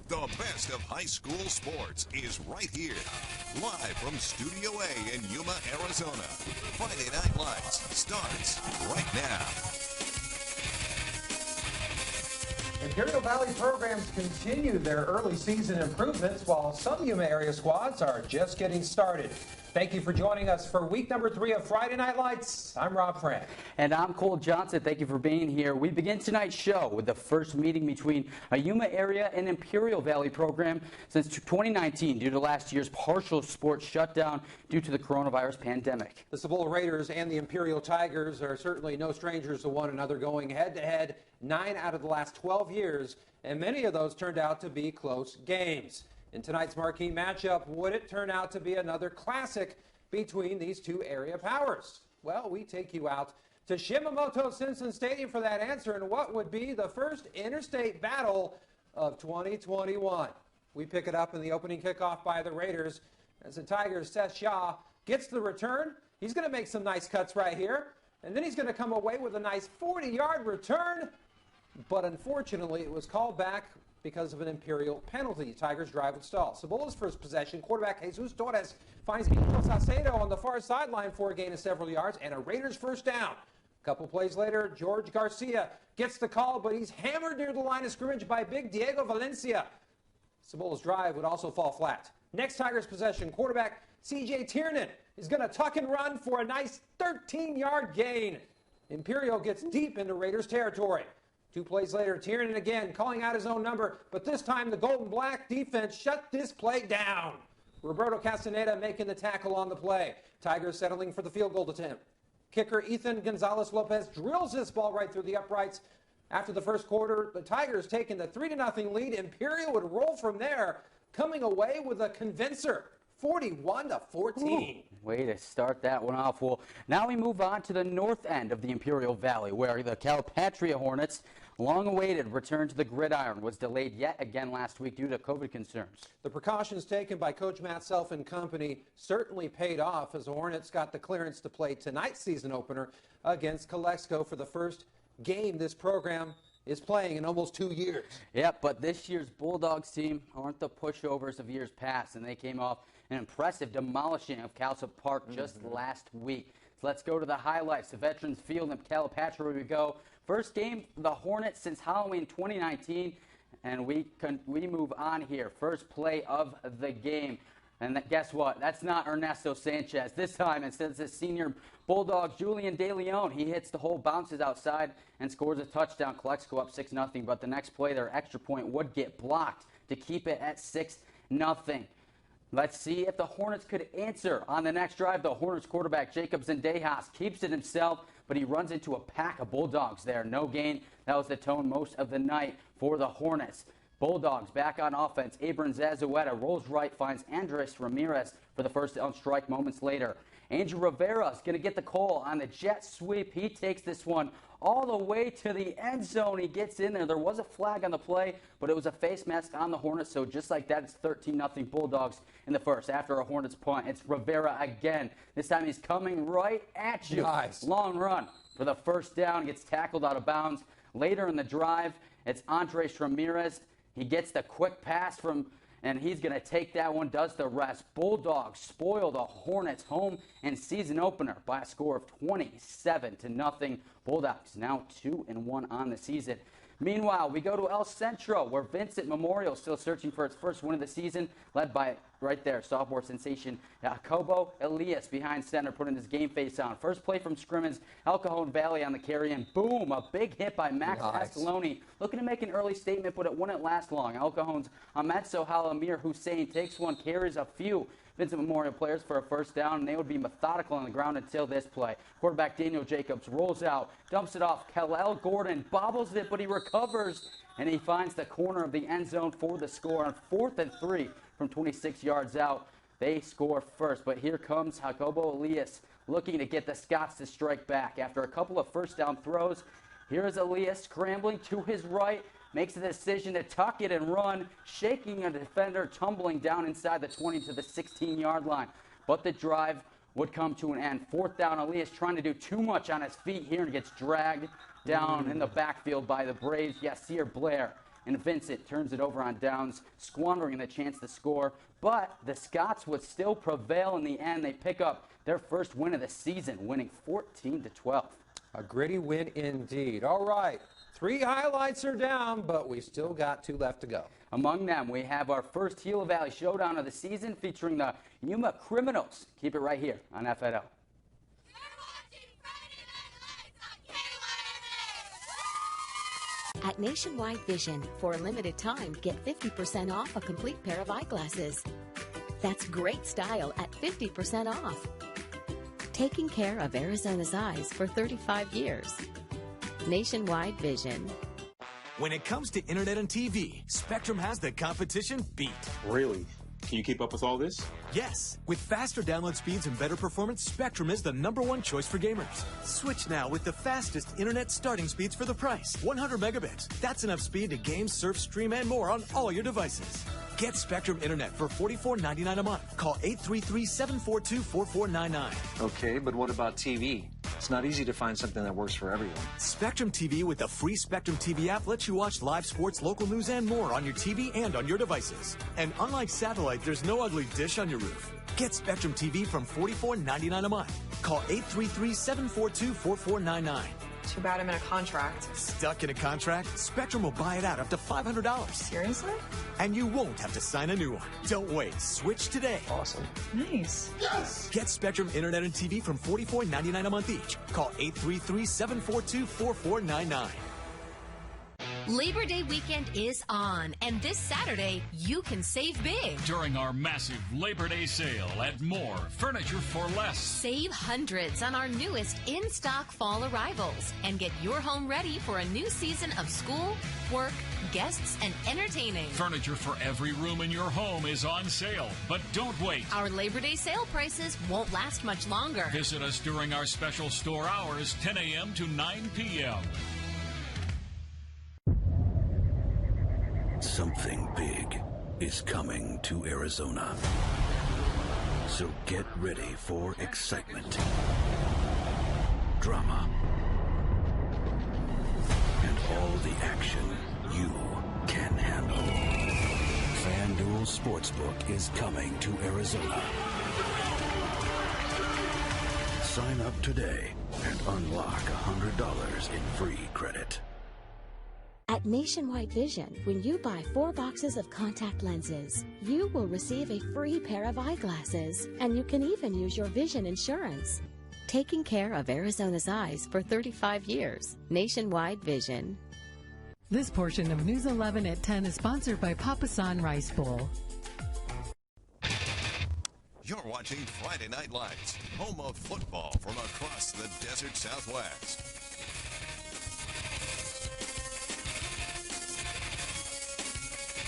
The best of high school sports is right here. Live from Studio A in Yuma, Arizona. Friday Night Lights starts right now. Imperial Valley programs continue their early season improvements while some Yuma area squads are just getting started. Thank you for joining us for week number 3 of Friday Night Lights. I'm Rob Frank. And I'm Cole Johnson. Thank you for being here. We begin tonight's show with the first meeting between a Yuma area and Imperial Valley program since 2019 due to last year's partial sports shutdown due to the coronavirus pandemic. The Cibola Raiders and the Imperial Tigers are certainly no strangers to one another, going head-to-head 9 out of the last 12 years, and many of those turned out to be close games. In tonight's marquee matchup, would it turn out to be another classic between these two area powers? Well, we take you out to Shimamoto Simpson Stadium for that answer in what would be the first interstate battle of 2021. We pick it up in the opening kickoff by the Raiders as the Tigers' Seth Shaw gets the return. He's going to make some nice cuts right here, and then he's going to come away with a nice 40-yard return. But unfortunately, it was called back because of an Imperial penalty. Tigers drive and stall. Cibola's first possession, quarterback Jesus Torres finds Nico Salcedo on the far sideline for a gain of several yards and a Raiders first down. A couple plays later, George Garcia gets the call, but he's hammered near the line of scrimmage by big Diego Valencia. Cibola's drive would also fall flat. Next Tigers possession, quarterback C.J. Tiernan is going to tuck and run for a nice 13-yard gain. Imperial gets deep into Raiders territory. 2 plays later, Tiernan again calling out his own number, but this time the Golden Black defense shut this play down. Roberto Castaneda making the tackle on the play. Tigers settling for the field goal attempt. Kicker Ethan Gonzalez-Lopez drills this ball right through the uprights. After the first quarter, the Tigers taking the 3-0 lead. Imperial would roll from there, coming away with a convincer, 41-14. Way to start that one off. Well, now we move on to the north end of the Imperial Valley, where the Calipatria Hornets, long-awaited return to the gridiron, was delayed yet again last week due to COVID concerns. The precautions taken by Coach Matt Self and company certainly paid off as the Hornets got the clearance to play tonight's season opener against Calexico for the first game this program is playing in almost 2 years. Yep, but this year's Bulldogs team aren't the pushovers of years past, and they came off an impressive demolishing of Calcium Park just last week. So let's go to the highlights. The Veterans Field in Calipatria we go. First game for the Hornets since Halloween 2019, and we move on here. First play of the game. And guess what? That's not Ernesto Sanchez. This time, instead it's the senior Bulldogs, Julian De Leon. He hits the hole, bounces outside, and scores a touchdown. Calexico up 6-0. But the next play, their extra point would get blocked to keep it at 6-0. Let's see if the Hornets could answer on the next drive. The Hornets quarterback, Jacob Zendejas, keeps it himself, but he runs into a pack of Bulldogs there. No gain. That was the tone most of the night for the Hornets. Bulldogs back on offense. Abram Zazueta rolls right, finds Andres Ramirez for the first down strike moments later. Andrew Rivera is going to get the call on the jet sweep. He takes this one all the way to the end zone. He gets in there. There was a flag on the play, but it was a face mask on the Hornets. So just like that, it's 13-0 Bulldogs in the first. After a Hornets punt, it's Rivera again. This time he's coming right at you. Nice. Long run for the first down. Gets tackled out of bounds. Later in the drive, it's Andres Ramirez. He gets the quick pass and he's going to take that one, does the rest. Bulldogs spoil the Hornets home and season opener by a score of 27-0. Bulldogs now 2-1 on the season. Meanwhile, we go to El Centro, where Vincent Memorial is still searching for its first win of the season, led by, right there, sophomore sensation Jacobo Elias behind center, putting his game face on. First play from scrimmage, El Cajon Valley on the carry, and boom, a big hit by Max Ascaloni. Looking to make an early statement, but it wouldn't last long. El Cajon's Ahmed Sohail Amir Hussein takes one, carries a few Vincent Memorial players for a first down, and they would be methodical on the ground until this play. Quarterback Daniel Jacobs rolls out, dumps it off. Kalel Gordon bobbles it, but he recovers, and he finds the corner of the end zone for the score on 4th and 3 from 26 yards out. They score first, but here comes Jacobo Elias looking to get the Scots to strike back. After a couple of first down throws, here is Elias scrambling to his right, makes the decision to tuck it and run, shaking a defender, tumbling down inside the 20 to the 16-yard line. But the drive would come to an end. 4th down, Elias trying to do too much on his feet here and gets dragged down in the backfield by the Braves. Yasir Blair and Vincent turns it over on downs, squandering the chance to score. But the Scots would still prevail in the end. They pick up their first win of the season, winning 14-12. A gritty win indeed. All right, 3 highlights are down, but we still got 2 left to go. Among them, we have our first Gila Valley Showdown of the season featuring the Yuma Criminals. Keep it right here on FNL. At Nationwide Vision, for a limited time, get 50% off a complete pair of eyeglasses. That's great style at 50% off. Taking care of Arizona's eyes for 35 years. Nationwide Vision. When it comes to internet and TV, Spectrum has the competition beat. Really? Can you keep up with all this? Yes. With faster download speeds and better performance, Spectrum is the #1 choice for gamers. Switch now with the fastest internet starting speeds for the price. 100 megabits. That's enough speed to game, surf, stream, and more on all your devices. Get Spectrum Internet for $44.99 a month. Call 833-742-4499. Okay, but what about TV? It's not easy to find something that works for everyone. Spectrum TV with the free Spectrum TV app lets you watch live sports, local news, and more on your TV and on your devices. And unlike satellite, there's no ugly dish on your roof. Get Spectrum TV from $44.99 a month. Call 833-742-4499. Too bad I'm in a contract. Stuck in a contract? Spectrum will buy it out up to $500. Seriously? And you won't have to sign a new one. Don't wait. Switch today. Awesome. Nice. Yes! Get Spectrum Internet and TV from $44.99 a month each. Call 833-742-4499. Labor Day weekend is on, and this Saturday, you can save big. During our massive Labor Day sale at More Furniture for Less. Save hundreds on our newest in-stock fall arrivals and get your home ready for a new season of school, work, guests, and entertaining. Furniture for every room in your home is on sale, but don't wait. Our Labor Day sale prices won't last much longer. Visit us during our special store hours, 10 a.m. to 9 p.m. Something big is coming to Arizona. So get ready for excitement, drama, and all the action you can handle. FanDuel Sportsbook is coming to Arizona. Sign up today and unlock $100 in free credit. At Nationwide Vision, when you buy 4 boxes of contact lenses, you will receive a free pair of eyeglasses, and you can even use your vision insurance. Taking care of Arizona's eyes for 35 years. Nationwide Vision. This portion of News 11 at 10 is sponsored by Papasan Rice Bowl. You're watching Friday Night Lights, home of football from across the desert Southwest.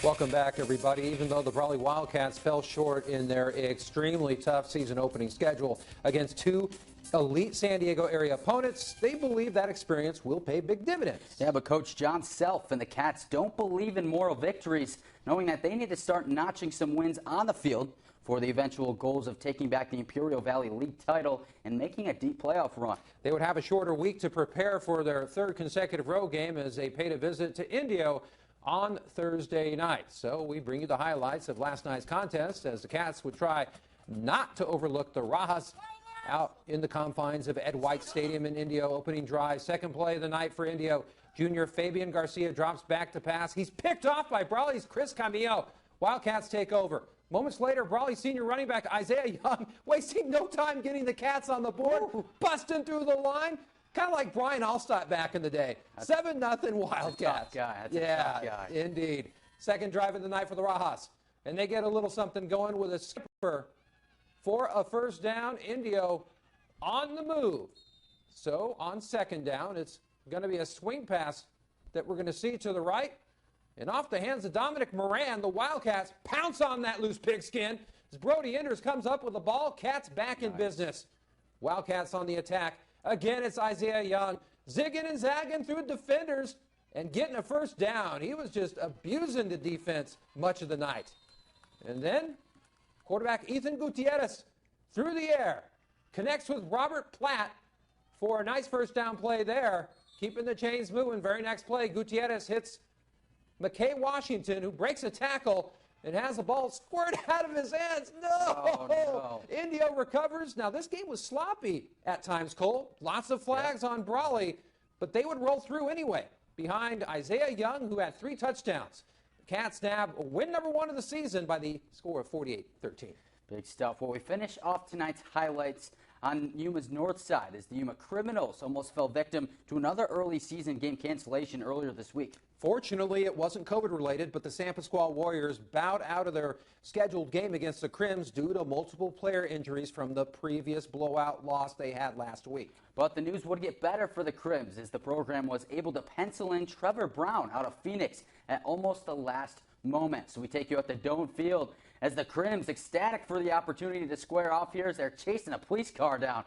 Welcome back, everybody. Even though the Brawley Wildcats fell short in their extremely tough season opening schedule against 2 elite San Diego area opponents, they believe that experience will pay big dividends. Yeah, but Coach John Self and the Cats don't believe in moral victories, knowing that they need to start notching some wins on the field for the eventual goals of taking back the Imperial Valley League title and making a deep playoff run. They would have a shorter week to prepare for their 3rd consecutive road game as they paid a visit to Indio on Thursday night. So we bring you the highlights of last night's contest as the Cats would try not to overlook the Rajas out in the confines of Ed White Stadium in Indio. Opening drive, second play of the night for Indio. Junior Fabian Garcia drops back to pass. He's picked off by Brawley's Chris Camillo. Wildcats take over. Moments later, Brawley senior running back Isaiah Young wasting no time getting the Cats on the board, busting through the line. Kind of like Brian Allstott back in the day. 7-0 Wildcats. That's a tough guy. Indeed. Second drive of the night for the Rajas. And they get a little something going with a skipper for a first down. Indio on the move. So on second down, it's going to be a swing pass that we're going to see to the right. And off the hands of Dominic Moran, the Wildcats pounce on that loose pigskin. As Brody Enders comes up with the ball, Cats back in business. Wildcats on the attack. Again, it's Isaiah Young zigging and zagging through defenders and getting a first down. He was just abusing the defense much of the night. And then quarterback Ethan Gutierrez through the air connects with Robert Platt for a nice first down play there, keeping the chains moving. Very next play, Gutierrez hits McKay Washington, who breaks a tackle and has the ball squirt out of his hands. No! Oh, no. Indio recovers. Now, this game was sloppy at times, Cole. Lots of flags on Brawley, but they would roll through anyway, behind Isaiah Young, who had 3 touchdowns. The Cats nab win number 1 of the season by the score of 48-13. Big stuff. Well, we finish off tonight's highlights on Yuma's north side as the Yuma Criminals almost fell victim to another early season game cancellation earlier this week. Fortunately, it wasn't COVID-related, but the San Pasqual Warriors bowed out of their scheduled game against the Crims due to multiple player injuries from the previous blowout loss they had last week. But the news would get better for the Crims as the program was able to pencil in Trevor Brown out of Phoenix at almost the last moment. So we take you out to Doane Field as the Crims, ecstatic for the opportunity to square off here as they're chasing a police car down.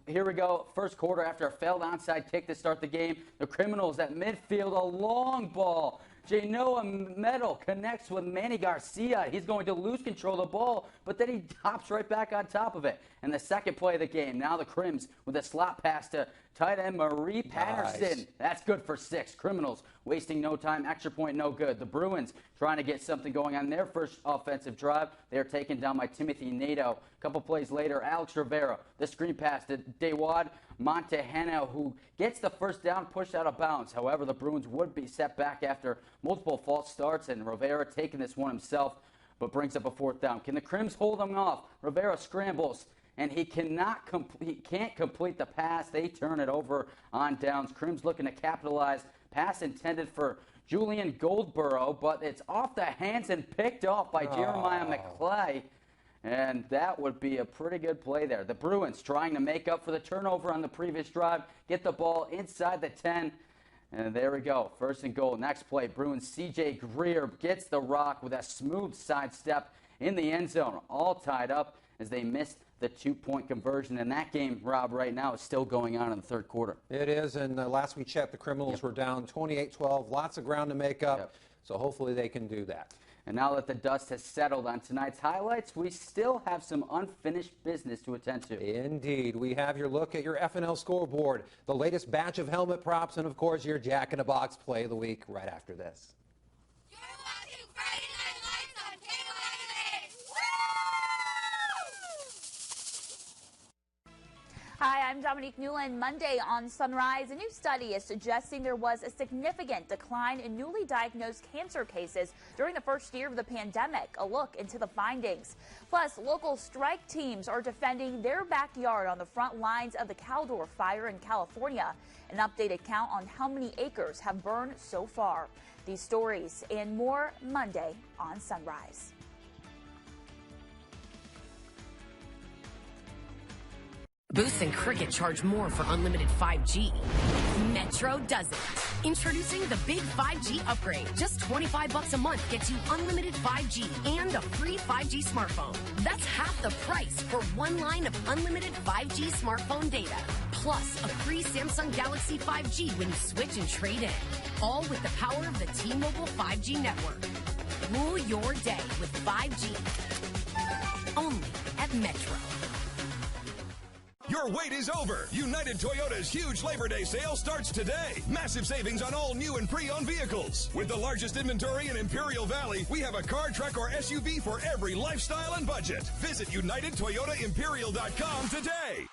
Here we go. First quarter after a failed onside kick to start the game. The Criminals at midfield, a long ball. Genoa Metal connects with Manny Garcia. He's going to lose control of the ball, but then he hops right back on top of it. And the second play of the game, now the Crims with a slot pass to tight end Marie Patterson. Nice. That's good for 6. Criminals wasting no time. Extra point, no good. The Bruins trying to get something going on their first offensive drive. They are taken down by Timothy Nato. A couple plays later, Alex Rivera, the screen pass to Dewad Montejano, who gets the first down, pushed out of bounds. However, the Bruins would be set back after multiple false starts, and Rivera taking this one himself, but brings up a 4th down. Can the Crims hold them off? Rivera scrambles, and he can't complete the pass. They turn it over on downs. Crims looking to capitalize. Pass intended for Julian Goldborough, but it's off the hands and picked off by Jeremiah McClay. And that would be a pretty good play there. The Bruins trying to make up for the turnover on the previous drive, get the ball inside the 10. And there we go. 1st and goal. Next play, Bruins C.J. Greer gets the rock with a smooth sidestep in the end zone. All tied up as they missed the 2-point conversion. And that game, Rob, right now is still going on in the 3rd quarter. It is, and last we checked, the Criminals were down 28-12. Lots of ground to make up, so hopefully they can do that. And now that the dust has settled on tonight's highlights, we still have some unfinished business to attend to. Indeed. We have your look at your FNL scoreboard, the latest batch of helmet props, and, of course, your Jack in the Box play of the week right after this. You're watching Friday Night Lights on KOAA. Hi, I'm Dominique Newland. Monday on Sunrise, a new study is suggesting there was a significant decline in newly diagnosed cancer cases during the first year of the pandemic. A look into the findings. Plus, local strike teams are defending their backyard on the front lines of the Caldor fire in California. An updated count on how many acres have burned so far. These stories and more Monday on Sunrise. Boost and Cricket charge more for unlimited 5G. Metro doesn't. Introducing the big 5G upgrade. Just $25 a month gets you unlimited 5G and a free 5G smartphone. That's half the price for 1 line of unlimited 5G smartphone data. Plus a free Samsung Galaxy 5G when you switch and trade in. All with the power of the T-Mobile 5G network. Rule your day with 5G. Only at Metro. Your wait is over. United Toyota's huge Labor Day sale starts today. Massive savings on all new and pre-owned vehicles. With the largest inventory in Imperial Valley, we have a car, truck, or SUV for every lifestyle and budget. Visit UnitedToyotaImperial.com today.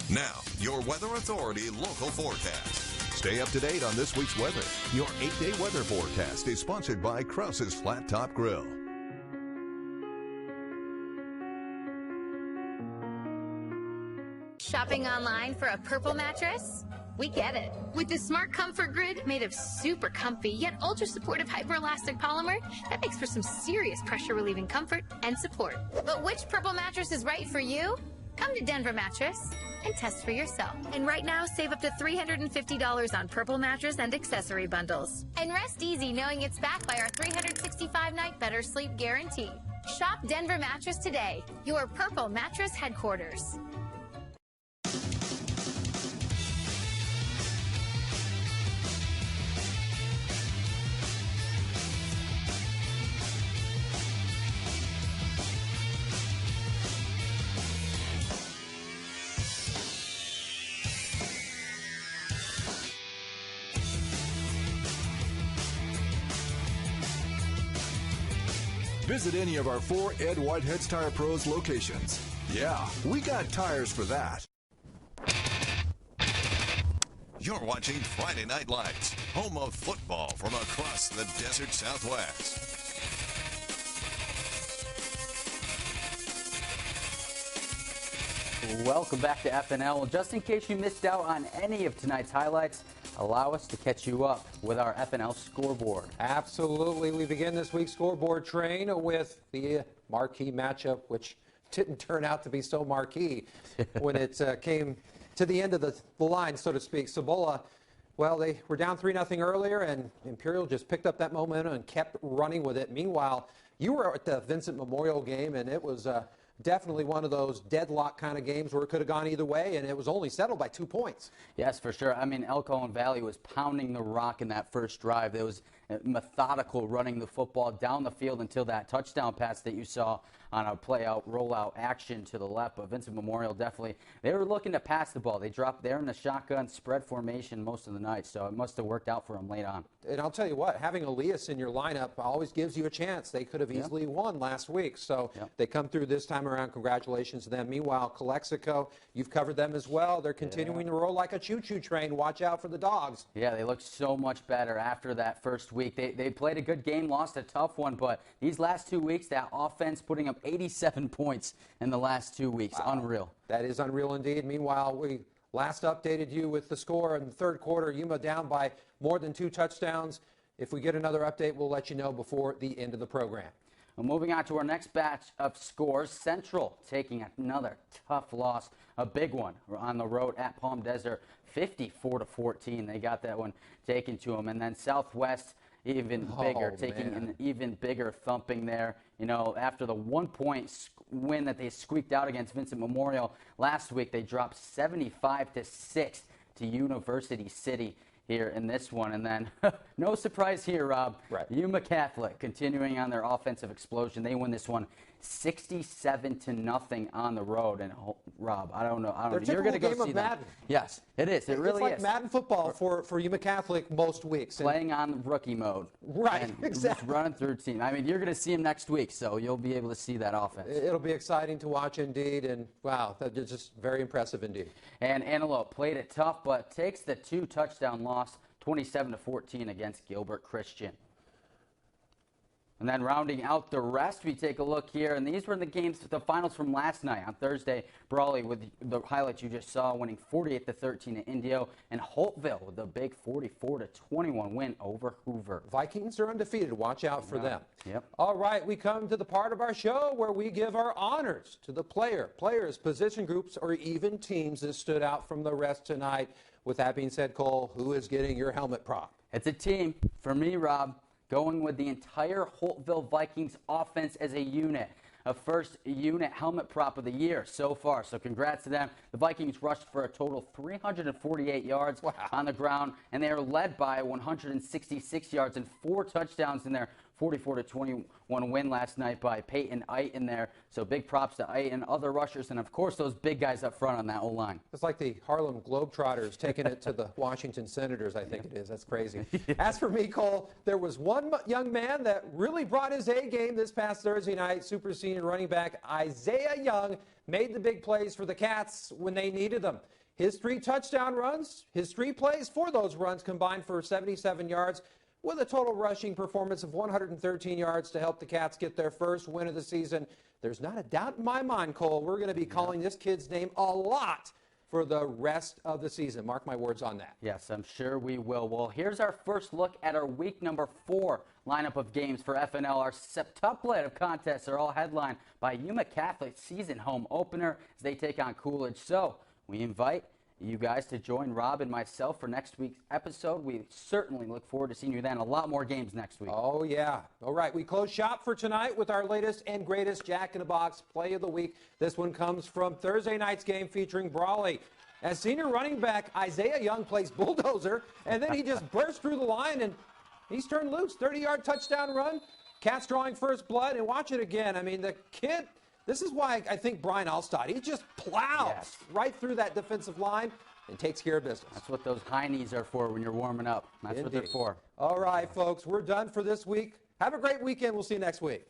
Now, your Weather Authority local forecast. Stay up to date on this week's weather. Your 8-day weather forecast is sponsored by Krause's Flat Top Grill. Shopping online for a Purple mattress? We get it. With the Smart Comfort Grid made of super comfy yet ultra supportive hyperelastic polymer, that makes for some serious pressure relieving comfort and support. But which Purple mattress is right for you? Come to Denver Mattress and test for yourself. And right now, save up to $350 on Purple mattress and accessory bundles. And rest easy knowing it's backed by our 365-night better sleep guarantee. Shop Denver Mattress today, your Purple mattress headquarters. Visit any of our 4 Ed Whitehead's Tire Pros locations. Yeah, we got tires for that. You're watching Friday Night Lights, home of football from across the desert Southwest. Welcome back to FNL. Just in case you missed out on any of tonight's highlights, allow us to catch you up with our FNL scoreboard. Absolutely. We begin this week's scoreboard train with the marquee matchup, which didn't turn out to be so marquee when it came to the end of the line, so to speak. Cibola, well, they were down 3-0 earlier, and Imperial just picked up that momentum and kept running with it. Meanwhile, you were at the Vincent Memorial game, and it was definitely one of those deadlock kind of games where it could have gone either way, and it was only settled by 2 points. Yes, for sure. I mean, El Cajon Valley was pounding the rock in that first drive. There was methodical running the football down the field until that touchdown pass that you saw on a play-out, rollout action to the left. But Vincent Memorial definitely, they were looking to pass the ball. They dropped there in the shotgun spread formation most of the night, so it must have worked out for them late on. And I'll tell you what, having Elias in your lineup always gives you a chance. They could have easily won last week, so they come through this time around. Congratulations to them. Meanwhile, Calexico, you've covered them as well. They're continuing to roll like a choo-choo train. Watch out for the Dogs. Yeah, they look so much better after that first week. They played a good game, lost a tough one, but these last 2 weeks, that offense putting up 87 points in the last 2 weeks. Wow. Unreal. That is unreal indeed. Meanwhile, we last updated you with the score in the third quarter. Yuma down by more than 2 touchdowns. If we get another update, we'll let you know before the end of the program. Well, moving on to our next batch of scores, Central taking another tough loss, a big one on the road at Palm Desert, 54-14. They got that one taken to them. And then Southwest, even bigger, taking an even bigger thumping there. You know, after the 1 point win that they squeaked out against Vincent Memorial last week, they dropped 75-6 to University City here in this one. And then, no surprise here, Rob. Right. Yuma Catholic continuing on their offensive explosion. They win this one 67-0 on the road. And Rob, I don't know. You're going to go see them. Yes, it is. It really is. It's like Madden football for Yuma Catholic most weeks. Playing on rookie mode. Right, and exactly. Just running through team. I mean, you're going to see them next week, so you'll be able to see that offense. It'll be exciting to watch indeed, and wow, that's just very impressive indeed. And Antelope played it tough, but takes the 2-touchdown loss, 27-14 against Gilbert Christian. And then rounding out the rest, we take a look here. And these were the games, the finals from last night. On Thursday, Brawley with the highlights you just saw, winning 48-13 at Indio. And Holtville with a big 44-21 win over Hoover. Vikings are undefeated. Watch out for them. Yep. All right, we come to the part of our show where we give our honors to the players, position groups, or even teams that stood out from the rest tonight. With that being said, Cole, who is getting your helmet prop? It's a team. For me, Rob, going with the entire Holtville Vikings offense as a unit. A first unit helmet prop of the year so far. So congrats to them. The Vikings rushed for a total of 348 yards on the ground, and they are led by 166 yards and 4 touchdowns in their 44-21 win last night by Peyton Ite in there. So big props to Ite and other rushers, and of course those big guys up front on that O-line. It's like the Harlem Globetrotters taking it to the Washington Senators, I think it is. That's crazy. As for me, Cole, there was one young man that really brought his A game this past Thursday night. Super senior running back Isaiah Young made the big plays for the Cats when they needed them. His 3 touchdown runs, his 3 plays for those runs combined for 77 yards. With a total rushing performance of 113 yards to help the Cats get their first win of the season. There's not a doubt in my mind, Cole, we're going to be calling this kid's name a lot for the rest of the season. Mark my words on that. Yes, I'm sure we will. Well, here's our first look at our week number 4 lineup of games for FNL. Our septuplet of contests are all headlined by Yuma Catholic season home opener as they take on Coolidge. So we invite you guys to join Rob and myself for next week's episode. We certainly look forward to seeing you then. A lot more games next week. Oh, yeah. All right. We close shop for tonight with our latest and greatest Jack in the Box play of the week. This one comes from Thursday night's game featuring Brawley. As senior running back Isaiah Young plays bulldozer, and then he just burst through the line, and he's turned loose. 30-yard touchdown run. Cats drawing first blood, and watch it again. I mean, the kid... This is why I think Brian Alstad, he just plows right through that defensive line and takes care of business. That's what those high knees are for when you're warming up. That's what they're for. All right, folks, we're done for this week. Have a great weekend. We'll see you next week.